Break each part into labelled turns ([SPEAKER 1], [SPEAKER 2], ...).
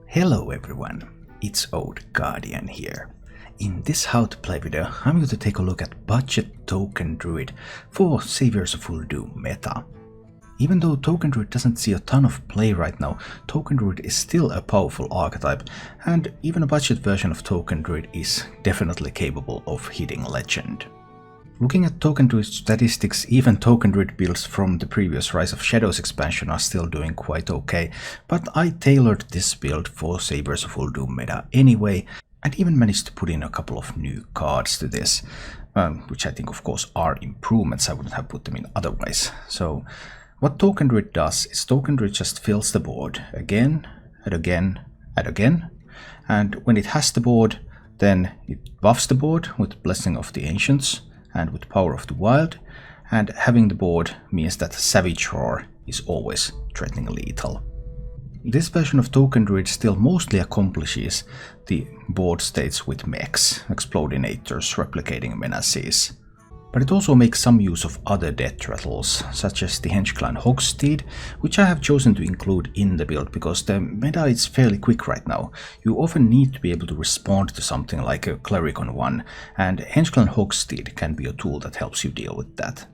[SPEAKER 1] Hello everyone, it's Old Guardian here. In this how to play video, I'm going to take a look at Budget Token Druid for Saviors of Uldum meta. Even though Token Druid doesn't see a ton of play right now, Token Druid is still a powerful archetype, and even a budget version of Token Druid is definitely capable of hitting Legend. Looking at Token Druid statistics, even Token Druid builds from the previous Rise of Shadows expansion are still doing quite okay, but I tailored this build for Saviors of Uldum meta anyway, and even managed to put in a couple of new cards to this, which I think of course are improvements. I wouldn't have put them in otherwise. So what Token Druid does is Token Druid just fills the board again and again and again, and when it has the board, then it buffs the board with Blessing of the Ancients and with Power of the Wild, and having the board means that Savage Roar is always threatening lethal. This version of Token Druid still mostly accomplishes the board states with mechs, Explodinators, Replicating Menaces. But it also makes some use of other death rattles, such as the Henchclan Hogsteed, which I have chosen to include in the build because the meta is fairly quick right now. You often need to be able to respond to something like a Cleric on one, and Henchclan Hogsteed can be a tool that helps you deal with that.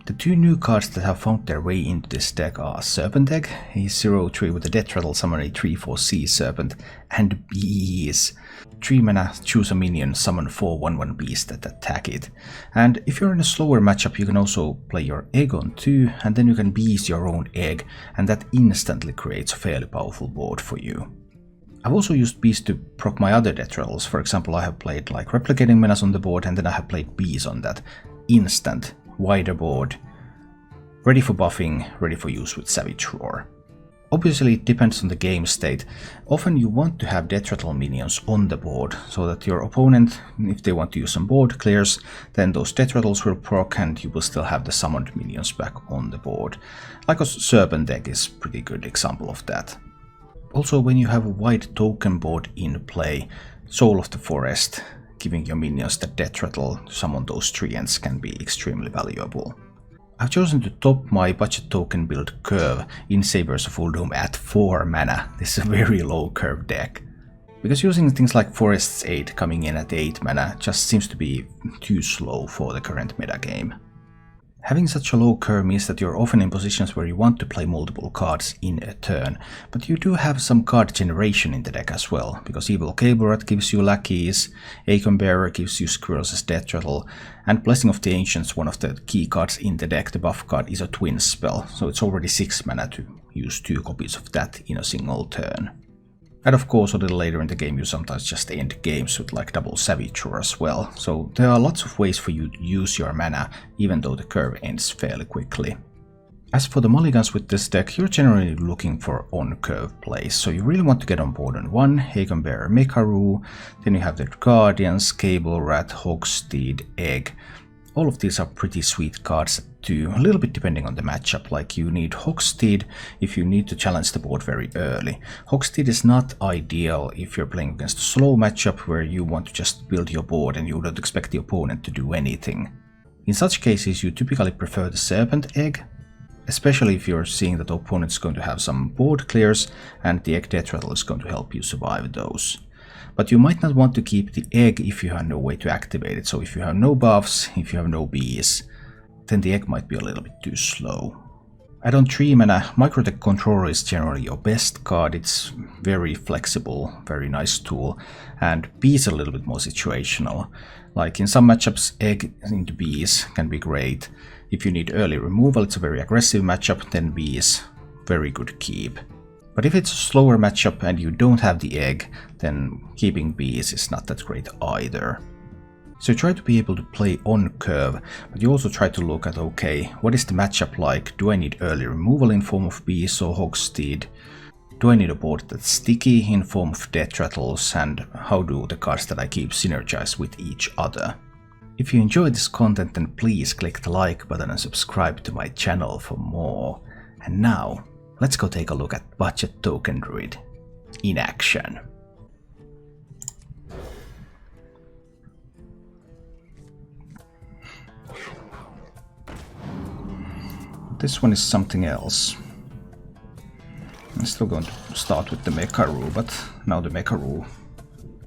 [SPEAKER 1] The two new cards that have found their way into this deck are Serpent Egg, a 0/3 with a death rattle summon a 3/4 Sea Serpent, and Bees. 3 mana, choose a minion, summon 4 1/1 beasts that attack it. And if you're in a slower matchup, you can also play your egg on 2, and then you can beast your own egg, and that instantly creates a fairly powerful board for you. I've also used bees to proc my other death rattles. For example, I have played like Replicating Menace on the board, and then I have played bees on that. Instant, wider board, ready for buffing, ready for use with Savage Roar. Obviously it depends on the game state. Often you want to have death rattle minions on the board, so that your opponent, if they want to use some board clears, then those death rattles will proc and you will still have the summoned minions back on the board. Like a Serpent Egg is a pretty good example of that. Also, when you have a wide token board in play, Soul of the Forest, giving your minions the death rattle to summon those treants can be extremely valuable. I've chosen to top my budget token build curve in Saviors of Uldum at 4 mana. This is a very low curve deck, because using things like Forest's Aid coming in at 8 mana just seems to be too slow for the current meta game. Having such a low curve means that you're often in positions where you want to play multiple cards in a turn, but you do have some card generation in the deck as well, because Evil Cable Rat gives you Lackeys, Acorn Bearer gives you Squirrel's Death Rattle, and Blessing of the Ancients, one of the key cards in the deck, the buff card, is a twin spell, so it's already 6 mana to use 2 copies of that in a single turn. And of course, a little later in the game you sometimes just end games with like double Savage Roar as well, so there are lots of ways for you to use your mana, even though the curve ends fairly quickly. As for the mulligans with this deck, you're generally looking for on-curve plays, so you really want to get on board on 1, Acorn Bearer Mekaru, then you have the Guardians, Cable Rat, Hogsteed, Egg. All of these are pretty sweet cards at 2, a little bit depending on the matchup. Like you need Hogsteed if you need to challenge the board very early. Hogsteed is not ideal if you're playing against a slow matchup where you want to just build your board and you don't expect the opponent to do anything. In such cases you typically prefer the Serpent Egg, especially if you're seeing that the opponent is going to have some board clears and the Egg Death Rattle is going to help you survive those. But you might not want to keep the egg if you have no way to activate it, so if you have no buffs, if you have no bees, then the egg might be a little bit too slow. Add on 3 mana, Microtech Controller is generally your best card. It's very flexible, very nice tool, and bees are a little bit more situational. Like in some matchups, egg into bees can be great. If you need early removal, it's a very aggressive matchup, then bees, very good keep. But if it's a slower matchup and you don't have the egg, then keeping bees is not that great either. So try to be able to play on curve, but you also try to look at, okay, what is the matchup like? Do I need early removal in form of bees or Hogsteed? Do I need a board that's sticky in form of death rattles? And how do the cards that I keep synergize with each other? If you enjoyed this content, then please click the like button and subscribe to my channel for more. And now, let's go take a look at Budget Token Druid in action. This one is something else. I'm still going to start with the Mekaru, but now the Mekaru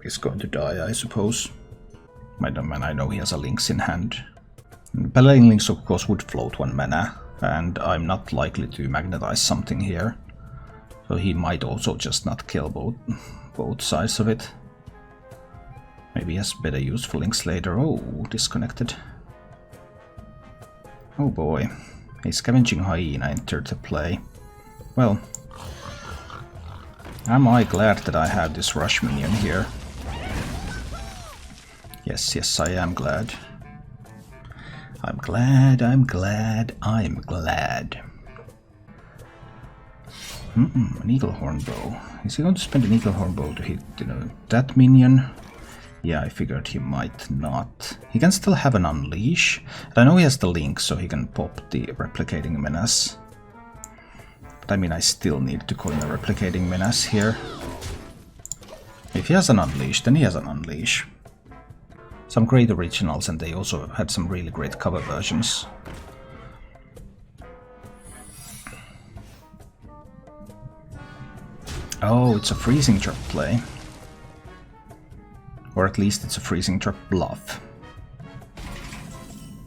[SPEAKER 1] is going to die, I suppose. I know he has a Lynx in hand. Paladin Lynx of course would float 1 mana, and I'm not likely to magnetize something here. So he might also just not kill both sides of it. Maybe he has better use for Lynx later. Oh, disconnected. Oh boy, a Scavenging Hyena entered the play. Well, am I glad that I have this rush minion here? Yes, I am glad. I'm glad. An Eaglehorn Bow. Is he going to spend an Eaglehorn Bow to hit, that minion? Yeah, I figured he might not. He can still have an Unleash. And I know he has the Link, so he can pop the Replicating Menace. But I mean, I still need to coin a Replicating Menace here. If he has an Unleash, then he has an Unleash. Some great originals, and they also had some really great cover versions. Oh, it's a Freezing Trap play. Or at least it's a Freezing Trap bluff.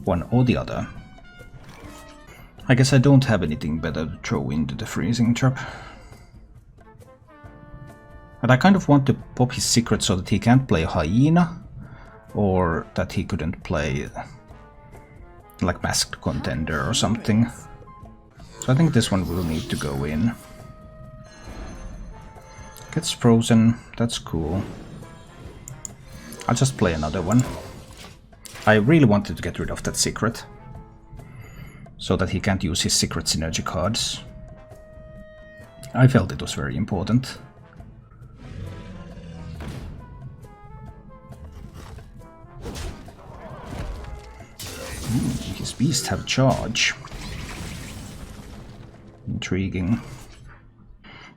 [SPEAKER 1] One or the other. I guess I don't have anything better to throw into the Freezing Trap. And I kind of want to pop his secret so that he can't play Hyena, or that he couldn't play like Masked Contender or something. So I think this one will need to go in. Gets frozen, that's cool. I'll just play another one. I really wanted to get rid of that secret, so that he can't use his secret synergy cards. I felt it was very important. His beasts have charge. Intriguing.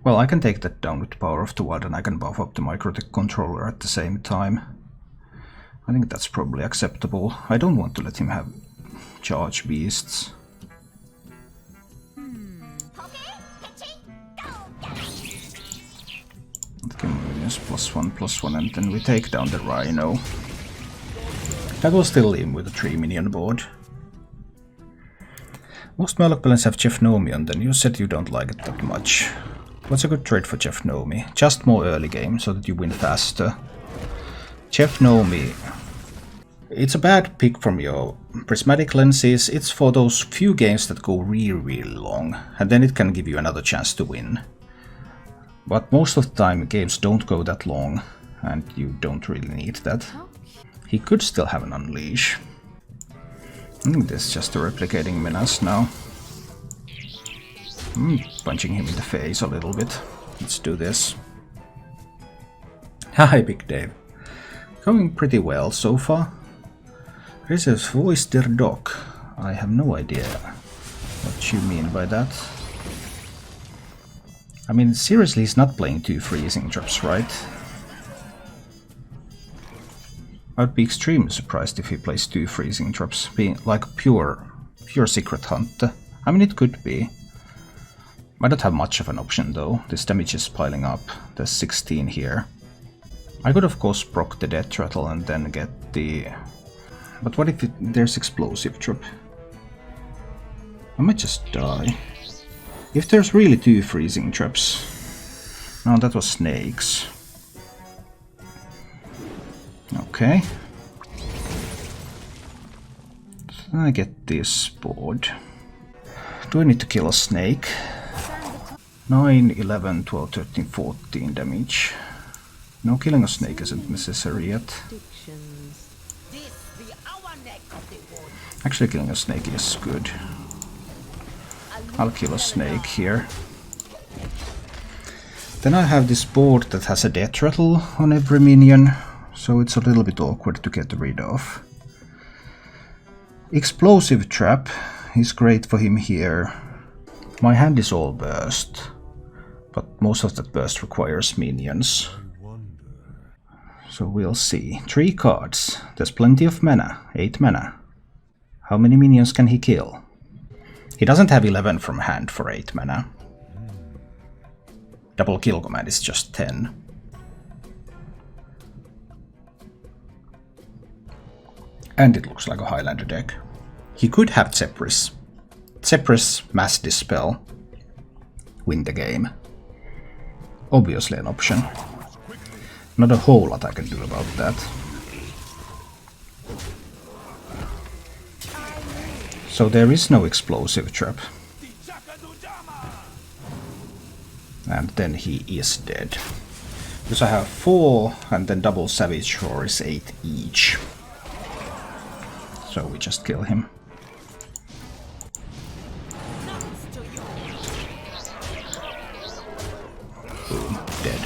[SPEAKER 1] Well, I can take that down with the Power of the Wild, and I can buff up the Microtech controller at the same time. I think that's probably acceptable. I don't want to let him have charge beasts. +1/+1, and then we take down the Rhino. That will still leave him with a 3 minion board. Most Murloc balance have Jeff Nomi, and then you said you don't like it that much. What's a good trade for Jeff Nomi? Just more early game, so that you win faster. Jeff Nomi. It's a bad pick from your prismatic lenses. It's for those few games that go really long, and then it can give you another chance to win. But most of the time games don't go that long, and you don't really need that. He could still have an Unleash. I think this is just a Replicating Menace now. Punching him in the face a little bit. Let's do this. Hi, Big Dave. Going pretty well so far. Chris says, voice der dog. I have no idea what you mean by that. I mean, seriously, he's not playing 2 Freezing Traps, right? I'd be extremely surprised if he plays 2 Freezing Traps, being like pure Secret Hunter. I mean, it could be. I don't have much of an option though. This damage is piling up. There's 16 here. I could of course proc the Death Rattle and then get the... But what if there's Explosive Trap? I might just die. If there's really 2 Freezing Traps... No, that was Snakes. Okay. So I get this board. Do I need to kill a snake? 9, 11, 12, 13, 14 damage. No, killing a snake isn't necessary yet. Actually, killing a snake is good. I'll kill a snake here. Then I have this board that has a Death Rattle on every minion, so it's a little bit awkward to get rid of. Explosive Trap is great for him here. My hand is all burst, but most of that burst requires minions. So we'll see. 3 cards. There's plenty of mana. 8 mana. How many minions can he kill? He doesn't have 11 from hand for 8 mana. Double kill command is just 10. And it looks like a Highlander deck. He could have Zephrys. Zephrys, Mass Dispel. Win the game. Obviously an option. Not a whole lot I can do about that. So there is no explosive trap. And then he is dead. Because I have 4 and then double Savage Roar is 8 each. So we just kill him. Boom, dead.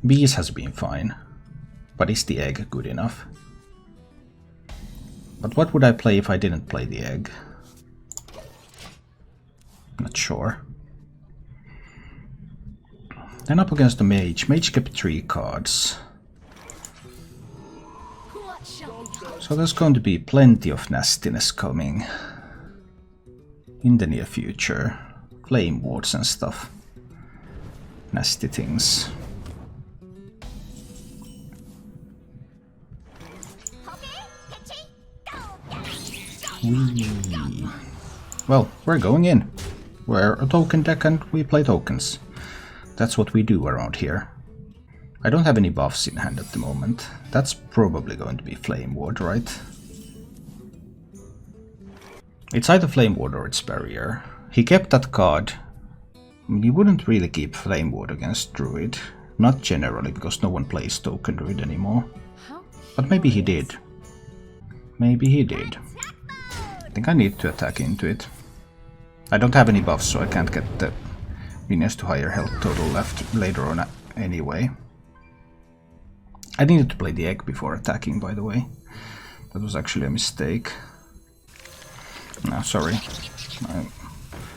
[SPEAKER 1] Bees has been fine. But is the egg good enough? But what would I play if I didn't play the egg? Not sure. Then up against the Mage. Mage kept 3 cards. So there's going to be plenty of nastiness coming in the near future. Flame wards and stuff. Nasty things. Whee. Well, we're going in. We're a token deck and we play tokens. That's what we do around here. I don't have any buffs in hand at the moment. That's probably going to be Flame Ward, right? It's either Flame Ward or it's Barrier. He kept that card. He wouldn't really keep Flame Ward against Druid. Not generally, because no one plays Token Druid anymore. But maybe he did. Maybe he did. I think I need to attack into it. I don't have any buffs, so I can't get the minions to higher health total left later on anyway. I needed to play the egg before attacking, by the way. That was actually a mistake. No, sorry.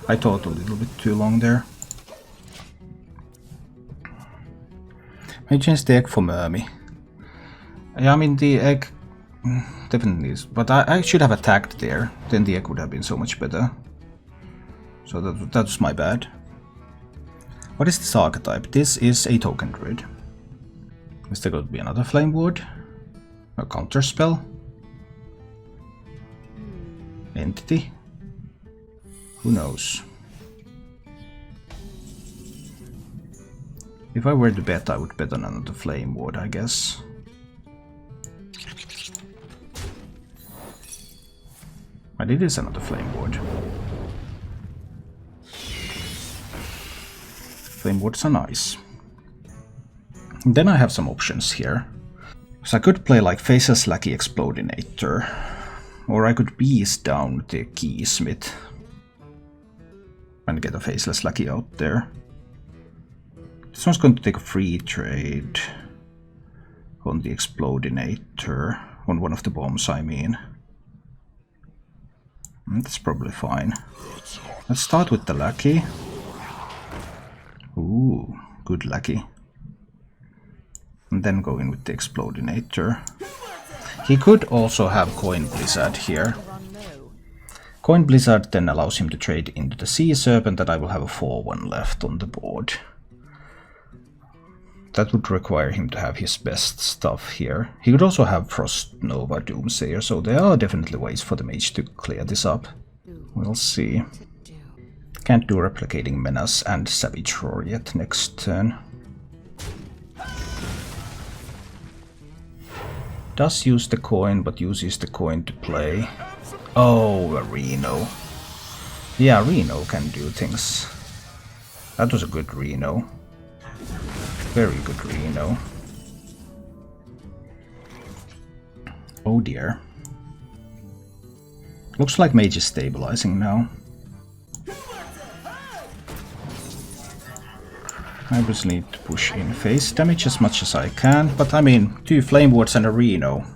[SPEAKER 1] I thought a little bit too long there. I changed the egg for Mermy. Yeah, I mean the egg definitely is, but I should have attacked there. Then the egg would have been so much better. So that's my bad. What is this archetype? This is a token druid. Is there going to be another flame ward? A counter spell? Entity? Who knows? If I were to bet, I would bet on another flame ward, I guess. But it is another flame ward. Flame wards are nice. And then I have some options here. So I could play like Faceless Lackey Explodinator. Or I could beast down the Keysmith and get a Faceless Lackey out there. This one's going to take a free trade on the Explodinator. On one of the bombs, I mean. That's probably fine. Let's start with the Lackey. Ooh, good Lackey. And then go in with the Explodinator. He could also have Coin Blizzard here. Coin Blizzard then allows him to trade into the Sea Serpent, and I will have a 4-1 left on the board. That would require him to have his best stuff here. He could also have Frost Nova Doomsayer, so there are definitely ways for the Mage to clear this up. We'll see. Can't do Replicating Menace and Savage Roar yet next turn. Does use the coin, but uses the coin to play. Oh, a Reno. Yeah, Reno can do things. That was a good Reno. Very good Reno. Oh dear. Looks like Mage is stabilizing now. I just need to push in face damage as much as I can, but I mean, 2 Flame Wards and a Reno.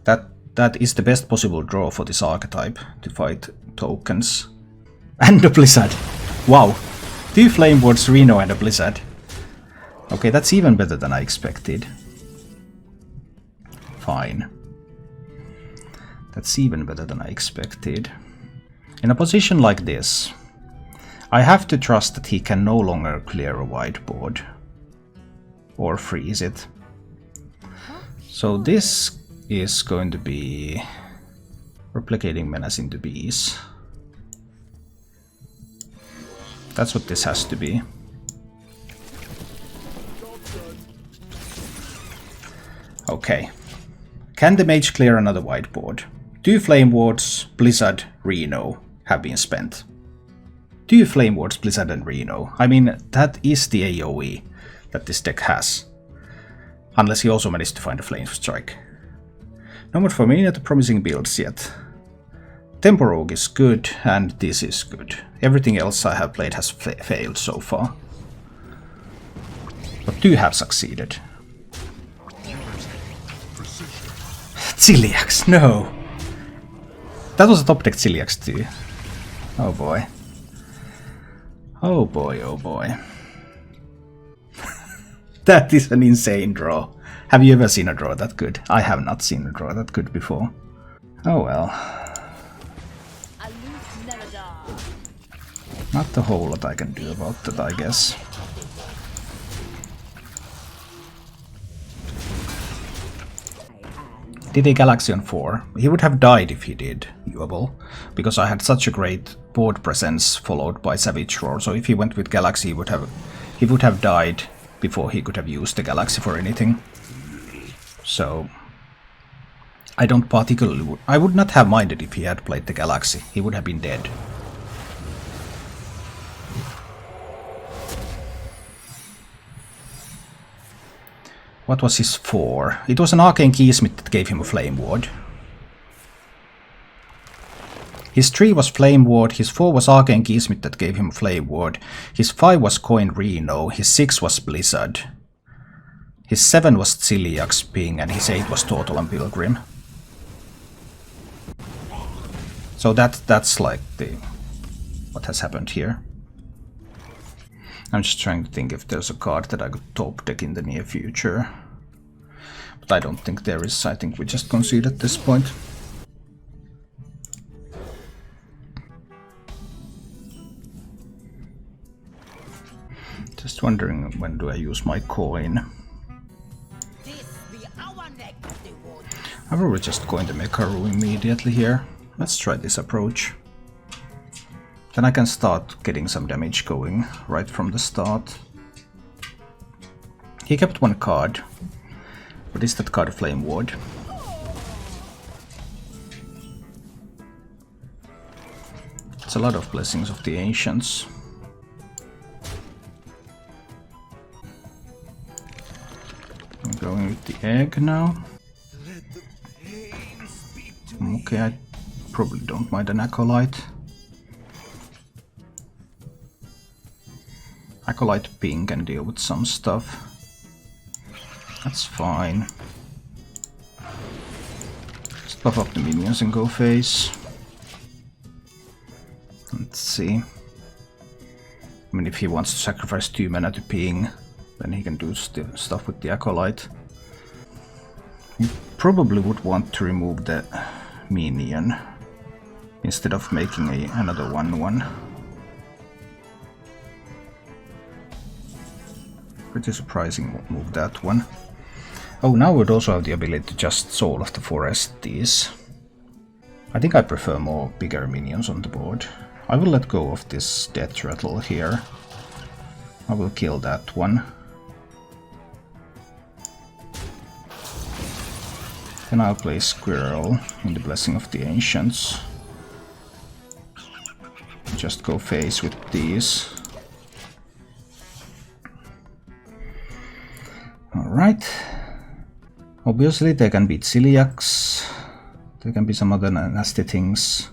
[SPEAKER 1] That is the best possible draw for this archetype to fight tokens. And a Blizzard! Wow! 2 Flame Wards, Reno and a Blizzard. Okay, that's even better than I expected. Fine. That's even better than I expected. In a position like this, I have to trust that he can no longer clear a whiteboard. Or freeze it. So this is going to be replicating menace into bees. That's what this has to be. Okay. Can the mage clear another whiteboard? 2 flame wards, Blizzard, Reno have been spent. 2 flame wards, Blizzard and Reno. I mean, that is the AoE that this deck has. Unless he also managed to find a flame strike. Not for many of the promising builds yet. Tempo Rogue is good, and this is good. Everything else I have played has failed so far. But 2 have succeeded. Ciliax, no! That was a top deck Ciliax too. Oh boy. Oh boy, oh boy. That is an insane draw. Have you ever seen a draw that good? I have not seen a draw that good before. Oh well. Not a whole lot I can do about that, I guess. Did a Galaxy on 4? He would have died if he did, Uable, because I had such a great board presence followed by Savage Roar, so if he went with Galaxy he would have died before he could have used the Galaxy for anything. So I don't particularly I would not have minded if he had played the Galaxy. He would have been dead. What was his 4? It was an Arcane Keysmith that gave him a Flame Ward. His 3 was Flame Ward, his 4 was Arcane Keysmith that gave him a Flame Ward, his 5 was Coin Reno, his 6 was Blizzard, his 7 was Ciliax Ping, and his 8 was Tortolan Pilgrim. So that's like what has happened here. I'm just trying to think if there's a card that I could top deck in the near future. But I don't think there is. I think we just concede at this point. Just wondering when do I use my coin. I'm probably just going to make Haru immediately here. Let's try this approach. Then I can start getting some damage going right from the start. He kept 1 card. What is that card? Flame Ward. It's a lot of Blessings of the Ancients. I'm going with the egg now. Okay, I probably don't mind an Acolyte. Acolyte Ping can deal with some stuff. That's fine. Just buff up the minions and go face. Let's see. I mean, if he wants to sacrifice 2 mana to Ping, then he can do stuff with the Acolyte. He probably would want to remove the minion instead of making another 1/1. Pretty surprising move, that one. Oh, now we'd also have the ability to just Soul of the Forest these. I think I prefer more bigger minions on the board. I will let go of this Death Rattle here. I will kill that one. Then I'll play Squirrel in the Blessing of the Ancients. Just go face with these. Alright. Obviously they can beat Ciliax. There can be some other nasty things.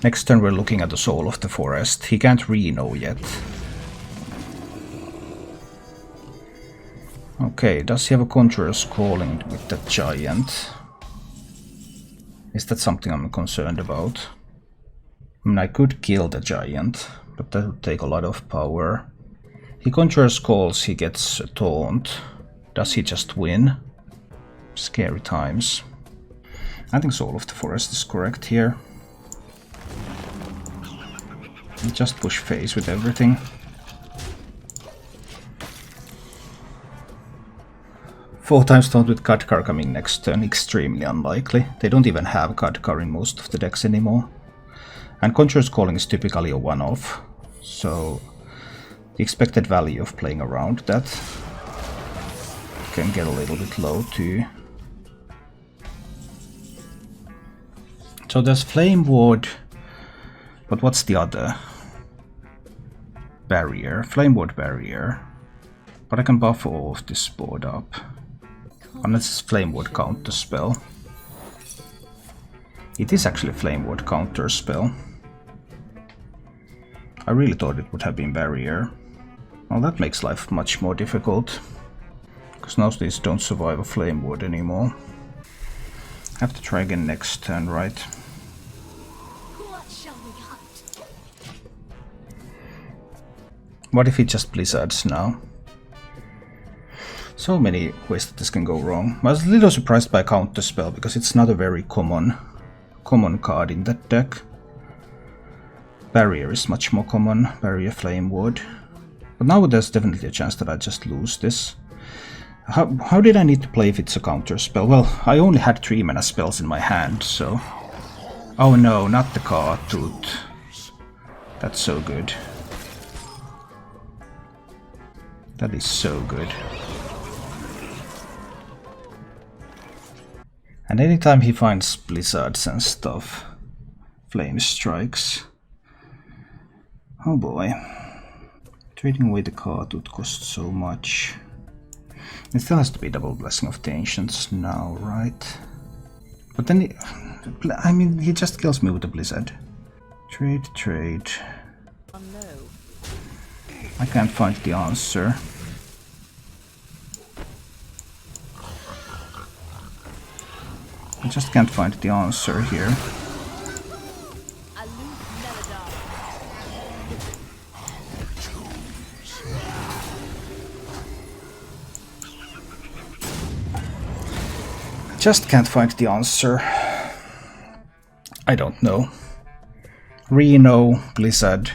[SPEAKER 1] Next turn we're looking at the Soul of the Forest. He can't Reno yet. Okay, does he have a Conjurer's Calling with that giant? Is that something I'm concerned about? I mean, I could kill the giant, but that would take a lot of power. He Conjurer's Calls, he gets a taunt. Does he just win? Scary times. I think Soul of the Forest is correct here. Just push face with everything. 4 times taunt with Khadgar coming next turn, extremely unlikely. They don't even have Khadgar in most of the decks anymore. And Conjurer's Calling is typically a one-off, so the expected value of playing around that can get a little bit low too. So there's Flame Ward, but what's the other? Barrier, Flame Ward Barrier. But I can buff all of this board up. Unless it's Flame Ward counter spell. It is actually Flame Ward counter spell. I really thought it would have been Barrier. Well, that makes life much more difficult. Because now these don't survive a Flame Ward anymore. I have to try again next turn, right? What if he just Blizzards now? So many ways that this can go wrong. I was a little surprised by Counterspell because it's not a very common card in that deck. Barrier is much more common, Barrier Flame Ward. But now there's definitely a chance that I just lose this. How did I need to play if it's a Counterspell? Well, I only had 3 mana spells in my hand, so... Oh no, not the Cartooth. That's so good. That is so good. And anytime he finds blizzards and stuff, flame strikes. Oh boy. Trading away the Cartooth costs so much. It still has to be double Blessing of the Ancients now, right? But then he just kills me with a blizzard. Trade. I can't find the answer. I just can't find the answer here. Just can't find the answer. I don't know. Reno, Blizzard.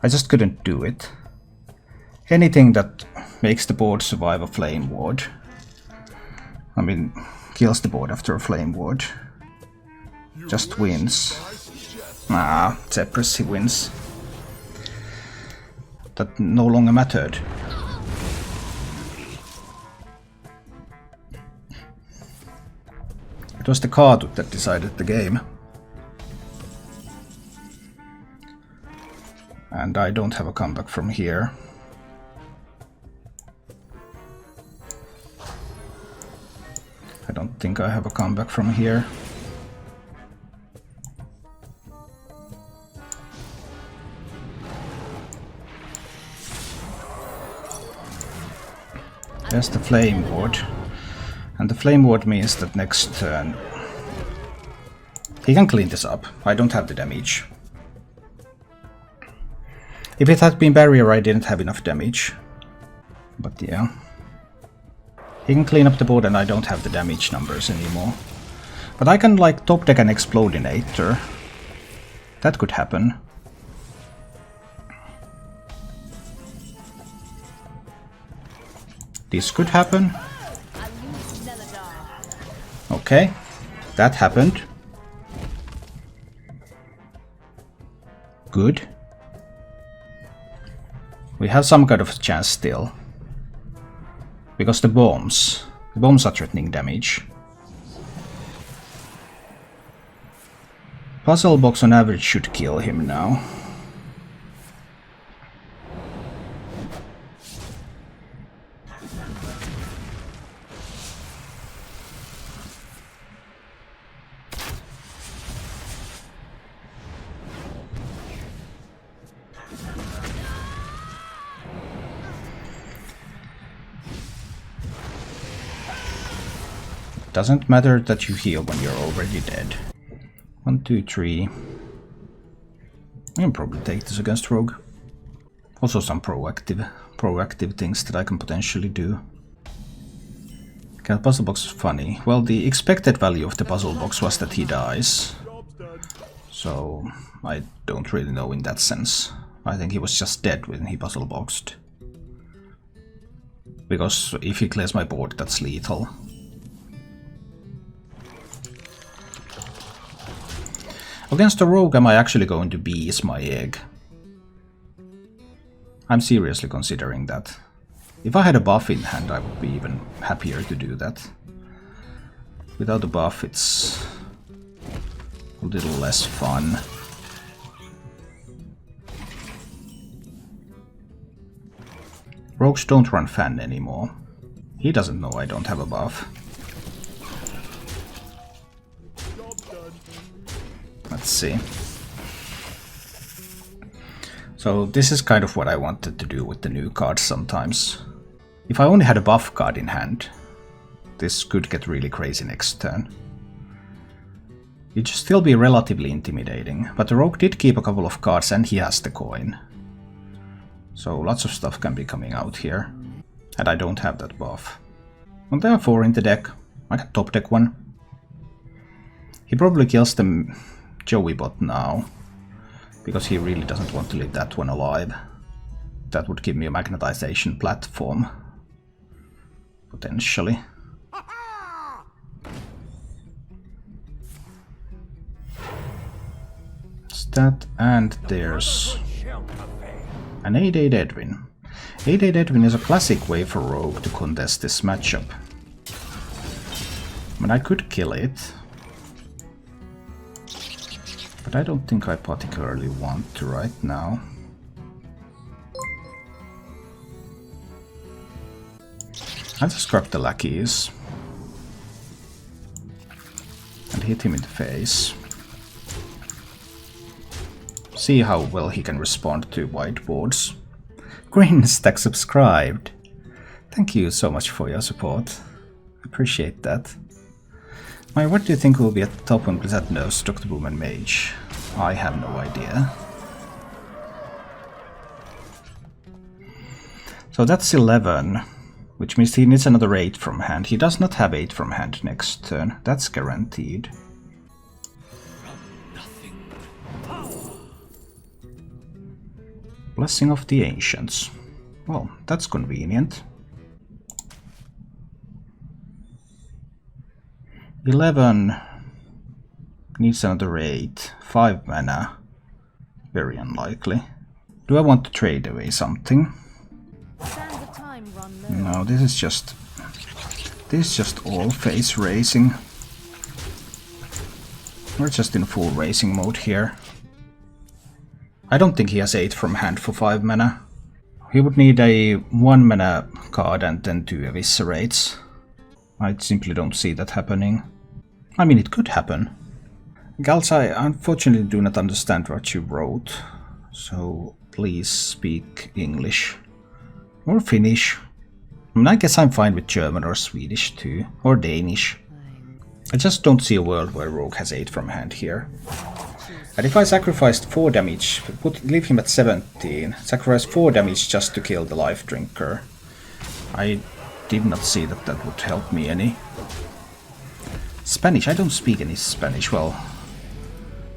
[SPEAKER 1] I just couldn't do it. Anything that makes the board survive a Flame Ward. I mean, kills the board after a Flame Ward. Just wins. Ah, Zephyrus, he wins. That no longer mattered. It was the Cartooth that decided the game. And I don't have a comeback from here. I don't think I have a comeback from here. There's the Flame Ward. And the Flame Ward means that next turn he can clean this up. I don't have the damage. If it had been Barrier, I didn't have enough damage. But yeah. He can clean up the board and I don't have the damage numbers anymore. But I can like top deck an Explodinator. That could happen. This could happen. Okay, that happened. Good. We have some kind of chance still. Because the bombs are threatening damage. Puzzle box on average should kill him now. Doesn't matter that you heal when you're already dead. 1, 2, 3. I can probably take this against Rogue. Also some proactive things that I can potentially do. Okay, the puzzle box is funny. Well, the expected value of the puzzle box was that he dies. So I don't really know in that sense. I think he was just dead when he puzzle boxed. Because if he clears my board, that's lethal. Against a rogue, am I actually going to bees my egg? I'm seriously considering that. If I had a buff in hand, I would be even happier to do that. Without a buff, it's a little less fun. Rogues don't run fan anymore. He doesn't know I don't have a buff. Let's see. So this is kind of what I wanted to do with the new cards sometimes. If I only had a buff card in hand, this could get really crazy next turn. It should still be relatively intimidating, but the rogue did keep a couple of cards and he has the coin. So lots of stuff can be coming out here. And I don't have that buff. And there are 4 in the deck. I can top deck one. He probably kills the Joey bot now, because he really doesn't want to leave that one alive. That would give me a magnetization platform, potentially. That, and there's an 8/8 Edwin. 8/8 Edwin is a classic way for rogue to contest this matchup. I mean, I could kill it, but I don't think I particularly want to right now. I'll just grab the lackeys and hit him in the face. See how well he can respond to whiteboards. Green Stack subscribed. Thank you so much for your support. Appreciate that. What do you think will be at the top when Blizzard knows Dr. Boom and Mage? I have no idea. So that's 11, which means he needs another 8 from hand. He does not have 8 from hand next turn. That's guaranteed. Blessing of the Ancients. Well, that's convenient. 11 needs another 8. 5 mana. Very unlikely. Do I want to trade away something? No, this is just all face racing. We're just in full racing mode here. I don't think he has 8 from hand for 5 mana. He would need a 1 mana card and then 2 eviscerates. I simply don't see that happening. I mean, it could happen. Gals, I unfortunately do not understand what you wrote, so please speak English. Or Finnish. I mean, I guess I'm fine with German or Swedish too, or Danish. I just don't see a world where Rogue has 8 from hand here. And if I sacrificed 4 damage, leave him at 17, sacrifice 4 damage just to kill the Life Drinker, I did not see that that would help me any. Spanish? I don't speak any Spanish. Well,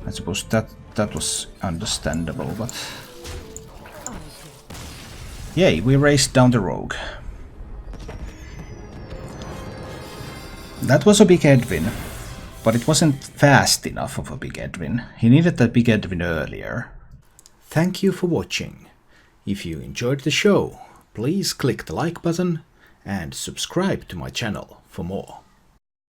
[SPEAKER 1] I suppose that was understandable, but... Yay, we raced down the rogue. That was a big Edwin. But it wasn't fast enough of a big Edwin. He needed that big Edwin earlier. Thank you for watching. If you enjoyed the show, please click the like button and subscribe to my channel for more.